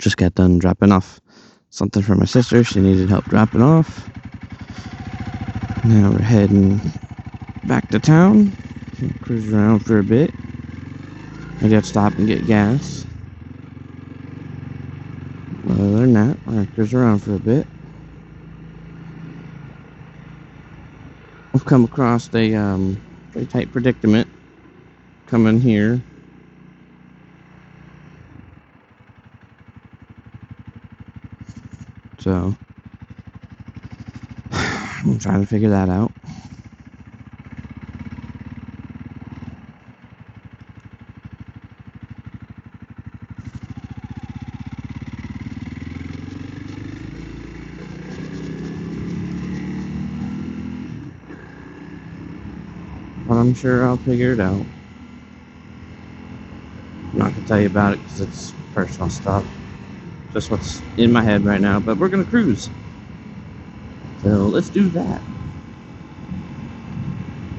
Just got done dropping off something for my sister. She needed help dropping off. Now we're heading back to town. Cruise around for a bit. I got to stop and get gas. Other than that, we're gonna cruise around for a bit. I've come across a pretty tight predicament coming here. So I'm trying to figure that out. But I'm sure I'll figure it out. I'm not gonna tell you about it because it's personal stuff. Just what's in my head right now. But we're gonna cruise. So let's do that.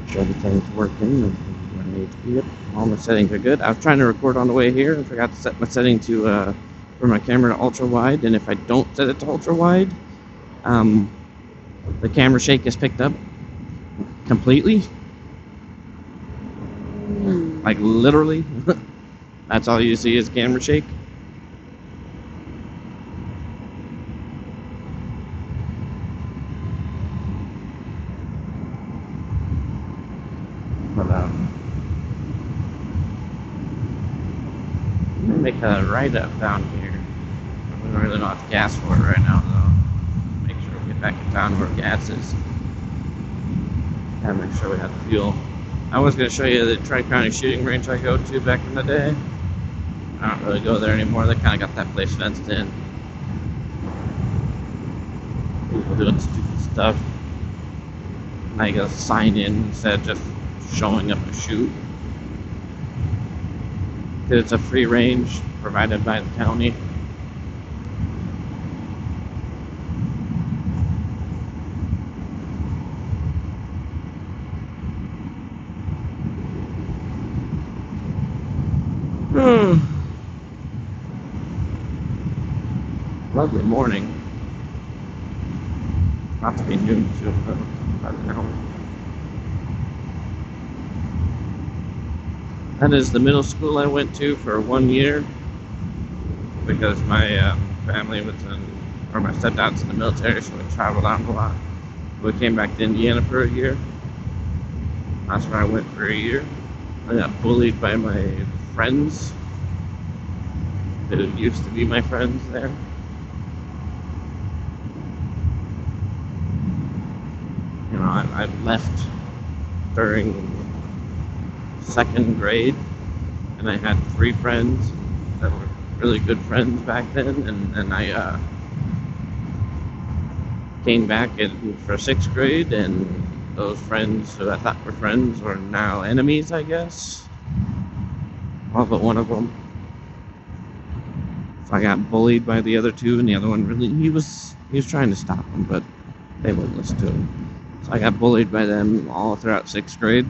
Make sure everything's working. Yep, all my settings are good. I was trying to record on the way here. I forgot to set my setting to for my camera to ultra wide. And if I don't set it to ultra wide, the camera shake is picked up completely. Like literally. That's all you see is camera shake. But I'm gonna make a right up down here. We don't really have gas for it right now though. Make sure we get back in town where gas is. Gotta make sure we have the fuel. I was going to show you the Tri-County shooting range I go to back in the day. I don't really go there anymore. They kind of got that place fenced in. People doing stupid stuff. Now you gotta sign in instead of just showing up to shoot. It's a free range provided by the county. Lovely morning. Not to be noon soon, but now. That is the middle school I went to for 1 year because my family was or my stepdad's in the military, so we traveled out a lot. We came back to Indiana for a year. That's where I went for a year. I got bullied by my friends who used to be my friends there. You know, I left during 2nd grade, and I had 3 friends that were really good friends back then, and I came back for 6th grade, and those friends who I thought were friends were now enemies, I guess. All but one of them. So I got bullied by the other 2, and the other one really, he was trying to stop him, but they wouldn't listen to him. So I got bullied by them all throughout 6th grade.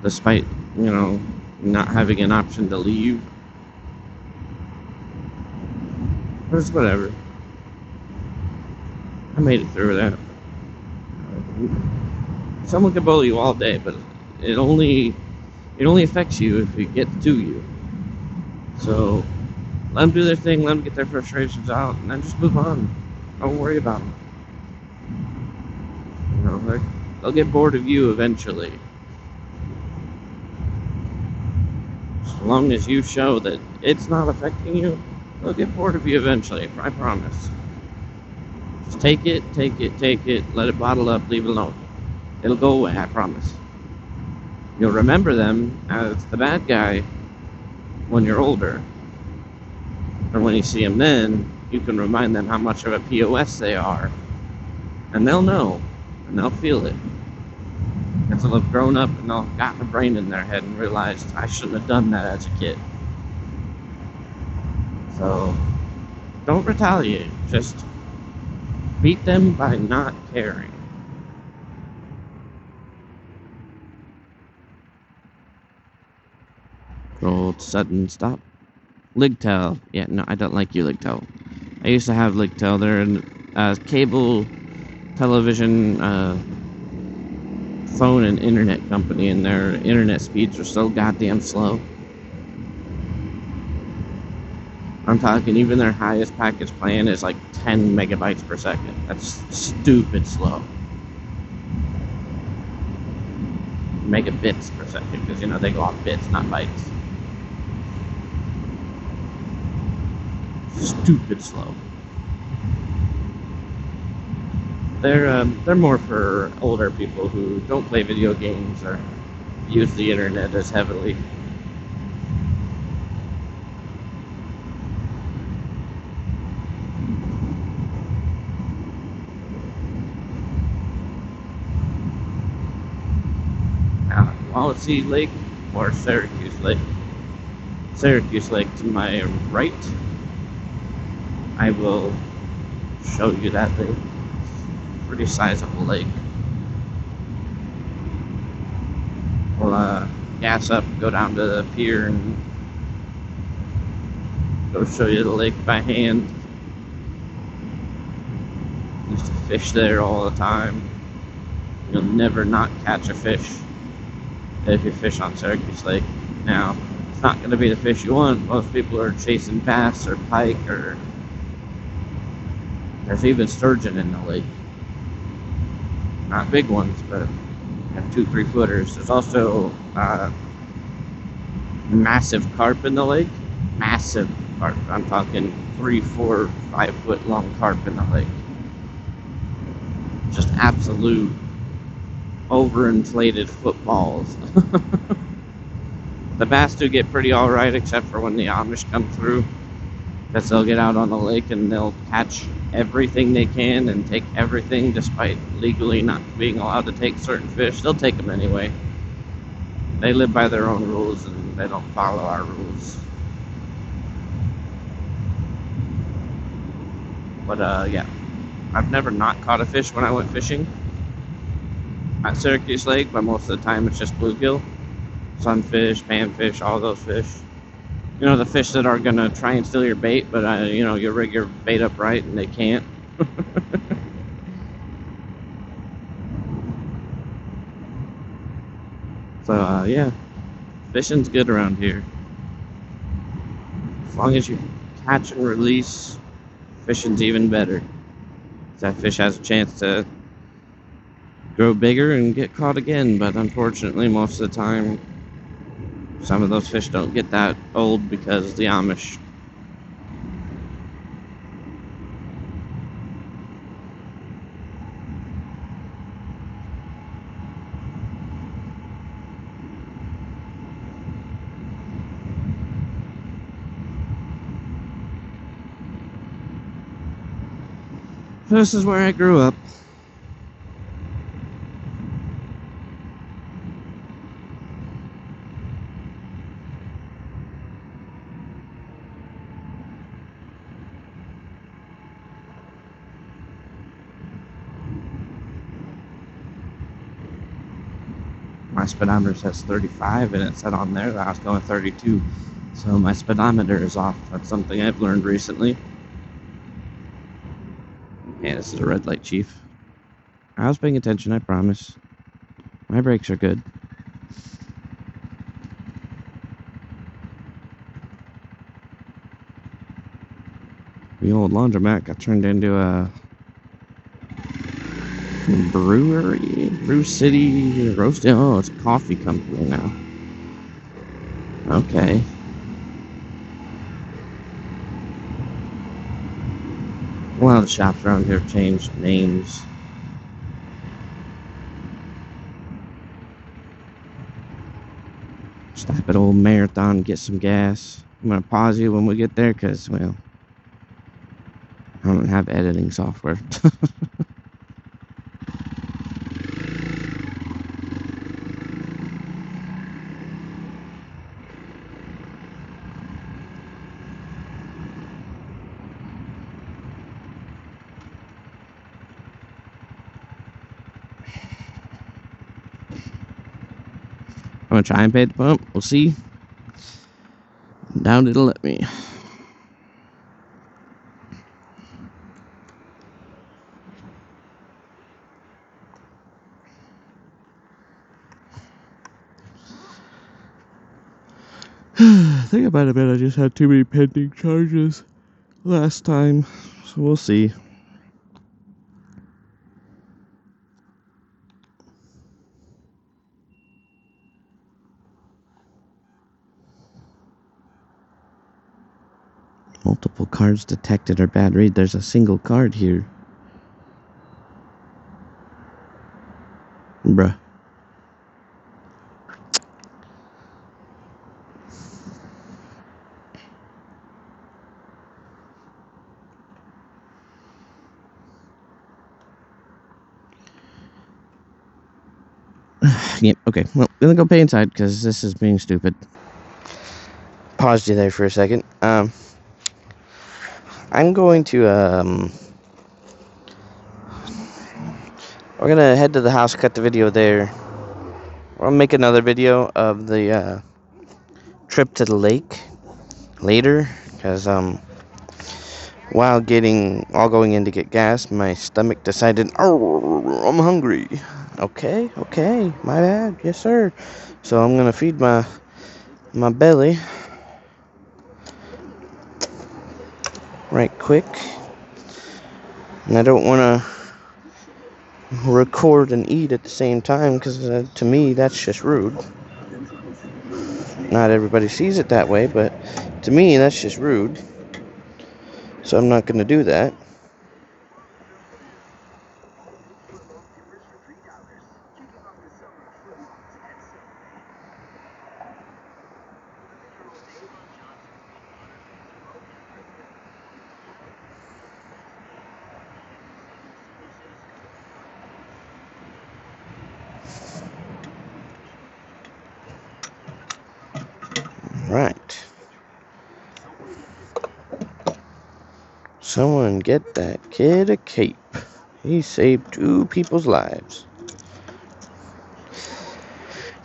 Despite, you know, not having an option to leave. But it's whatever. I made it through that. Someone can bully you all day, but it only affects you if it gets to you. So let them do their thing, let them get their frustrations out, and then just move on. Don't worry about them. You know, they'll get bored of you eventually. As long as you show that it's not affecting you, they'll get bored of you eventually, I promise. Just take it, let it bottle up, leave it alone. It'll go away, I promise. You'll remember them as the bad guy when you're older. Or when you see them then, you can remind them how much of a POS they are. And they'll know, and they'll feel it. Because they'll have grown up and they'll have gotten a brain in their head and realized, I shouldn't have done that as a kid. So, don't retaliate. Just beat them by not caring. Old sudden stop. Ligtel. Yeah, no, I don't like you, Ligtel. I used to have Ligtel. They're a cable television phone and internet company, and their internet speeds are so goddamn slow. I'm talking even their highest package plan is like 10 megabytes per second. That's stupid slow. Megabits per second, because they go off bits, not bytes. Stupid slow. They're more for older people who don't play video games or use the internet as heavily. Now, Wallasey Lake or Syracuse Lake. Syracuse Lake to my right. I will show you that lake. Pretty sizable lake. We'll gas up, go down to the pier, and go show you the lake by hand. Used to fish there all the time. You'll never not catch a fish if you fish on Syracuse Lake. Now, it's not going to be the fish you want. Most people are chasing bass or pike, or there's even sturgeon in the lake. Not big ones, but 2-3 footers. There's also massive carp in the lake. Massive carp. I'm talking 3, 4, 5 foot long carp in the lake. Just absolute overinflated footballs. The bass do get pretty alright, except for when the Amish come through. Because they'll get out on the lake and they'll catch everything they can and take everything despite legally not being allowed to take certain fish. They'll take them anyway. They live by their own rules and they don't follow our rules. But yeah, I've never not caught a fish when I went fishing at Syracuse Lake, but most of the time it's just bluegill, sunfish, panfish, all those fish. The fish that are gonna try and steal your bait, but you rig your bait up right and they can't. So yeah, fishing's good around here. As long as you catch and release, fishing's even better. That fish has a chance to grow bigger and get caught again, but unfortunately most of the time some of those fish don't get that old because the Amish. This is where I grew up. My speedometer says 35 and it said on there that I was going 32. So my speedometer is off. That's something I've learned recently. Yeah, this is a red light, Chief. I was paying attention, I promise. My brakes are good. The old laundromat got turned into a brewery, Brew City, roasting. Oh, it's a coffee company now. Okay. A lot of the shops around here have changed names. Stop at Old Marathon, get some gas. I'm gonna pause you when we get there, cause well, I don't have editing software. I'm gonna try and pay at the pump. We'll see. Doubt it'll let me. I think I might have been I just had too many pending charges last time, so we'll see. Multiple cards detected or bad read. There's a single card here. Bruh. Yep, okay. Well, I'm gonna go pay inside because this is being stupid. Paused you there for a second. I'm going to, we're gonna head to the house, cut the video there. I'll make another video of the, trip to the lake later, because, while going in to get gas, my stomach decided, oh, I'm hungry. Okay, my bad, yes sir. So I'm gonna feed my belly right quick. And I don't want to record and eat at the same time, because to me that's just rude. Not everybody sees it that way, but to me that's just rude. So I'm not going to do that. Right. Someone get that kid a cape. He saved 2 people's lives.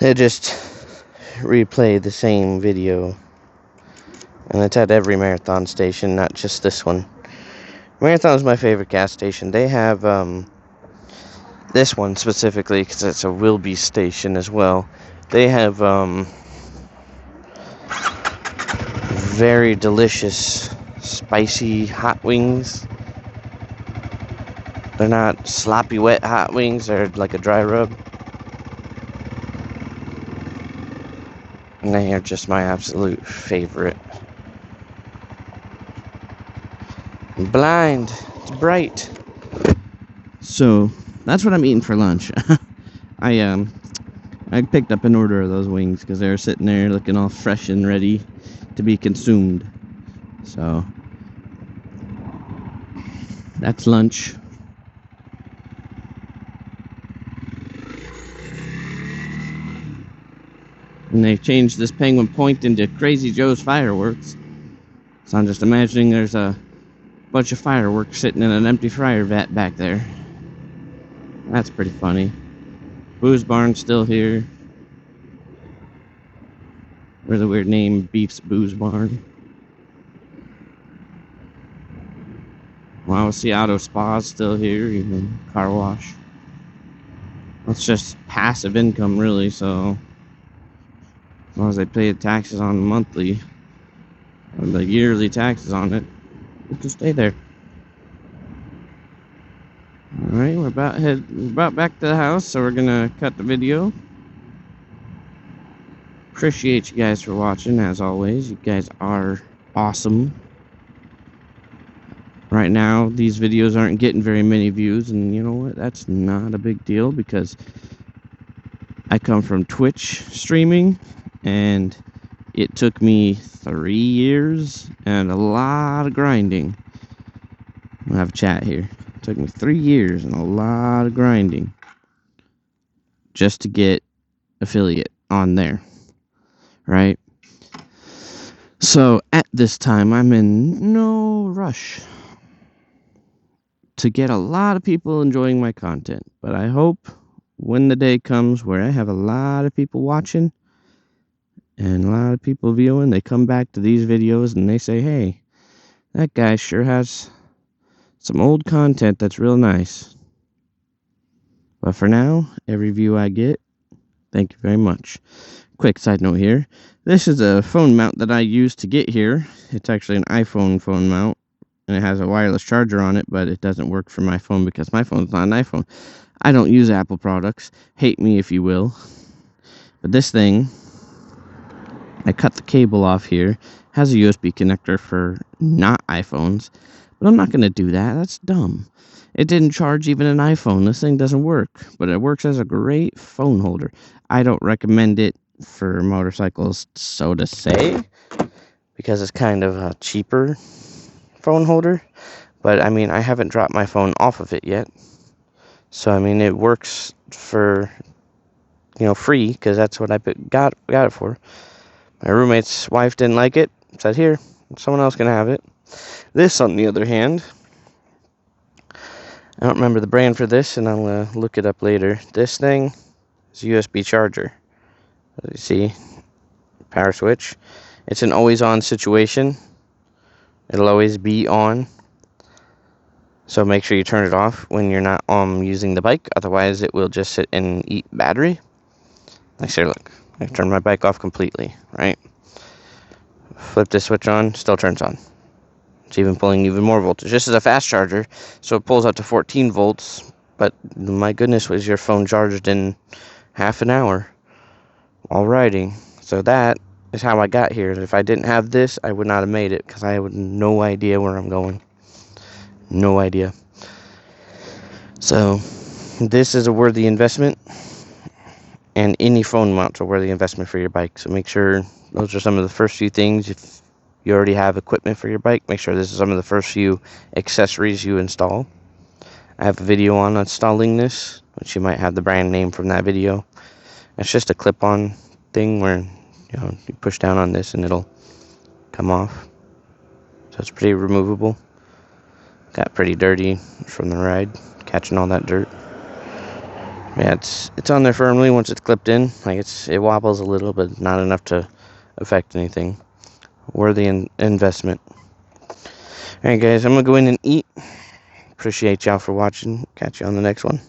They just replay the same video. And it's at every Marathon station, not just this one. Marathon's my favorite gas station. They have, this one specifically, because it's a Wilby station as well. They have, very delicious, spicy hot wings. They're not sloppy wet hot wings, they're like a dry rub. And they are just my absolute favorite. I'm blind, it's bright. So, that's what I'm eating for lunch. I picked up an order of those wings because they were sitting there looking all fresh and ready to be consumed. So, that's lunch. And they changed this Penguin Point into Crazy Joe's Fireworks. So I'm just imagining there's a bunch of fireworks sitting in an empty fryer vat back there. That's pretty funny. Booze Barn's still here. Really weird name, Beef's Booze Barn. Wow, see Auto Spa's still here, even car wash. That's just passive income, really, so as long as they pay the taxes on the monthly or the yearly taxes on it, it can stay there. Alright, we're about back to the house, so we're gonna cut the video. Appreciate you guys for watching, as always. You guys are awesome. Right now, these videos aren't getting very many views, and you know what? That's not a big deal, because I come from Twitch streaming, and it took me 3 years and a lot of grinding. I'll have a chat here. It took me 3 years and a lot of grinding just to get affiliate on there, right? So at this time, I'm in no rush to get a lot of people enjoying my content, but I hope when the day comes where I have a lot of people watching, And a lot of people viewing, they come back to these videos and they say, hey, that guy sure has some old content that's real nice. But for now, every view I get, thank you very much. Quick side note here. This is a phone mount that I used to get here. It's actually an iPhone phone mount, and it has a wireless charger on it, but it doesn't work for my phone because my phone's not an iPhone. I don't use Apple products. Hate me if you will. But this thing, I cut the cable off here. Has a USB connector for not iPhones, but I'm not going to do that. That's dumb. It didn't charge even an iPhone. This thing doesn't work, but it works as a great phone holder. I don't recommend it for motorcycles, so to say, because it's kind of a cheaper phone holder. But I mean, I haven't dropped my phone off of it yet. So I mean, it works for, free, because that's what I got it for. My roommate's wife didn't like it. Said, here, someone else can have it. This, on the other hand, I don't remember the brand for this, and I'll look it up later. This thing is a USB charger. As you see, power switch. It's an always-on situation. It'll always be on. So make sure you turn it off when you're not using the bike. Otherwise, it will just sit and eat battery. Like, here, look. I turned my bike off completely, right? Flip this switch on, still turns on. It's even pulling even more voltage. This is a fast charger, so it pulls up to 14 volts. But my goodness, was your phone charged in half an hour while riding? So that is how I got here. If I didn't have this, I would not have made it, because I have no idea where I'm going. No idea. So this is a worthy investment, and any phone mount's a worthy investment for your bike. So make sure those are some of the first few things. If you already have equipment for your bike, make sure this is some of the first few accessories you install. I have a video on installing this, which you might have the brand name from that video. It's just a clip-on thing where you push down on this and it'll come off. So it's pretty removable. Got pretty dirty from the ride, catching all that dirt. Yeah, it's on there firmly once it's clipped in. Like, it wobbles a little, but not enough to affect anything. Worthy investment. Alright guys, I'm gonna go in and eat. Appreciate y'all for watching. Catch you on the next one.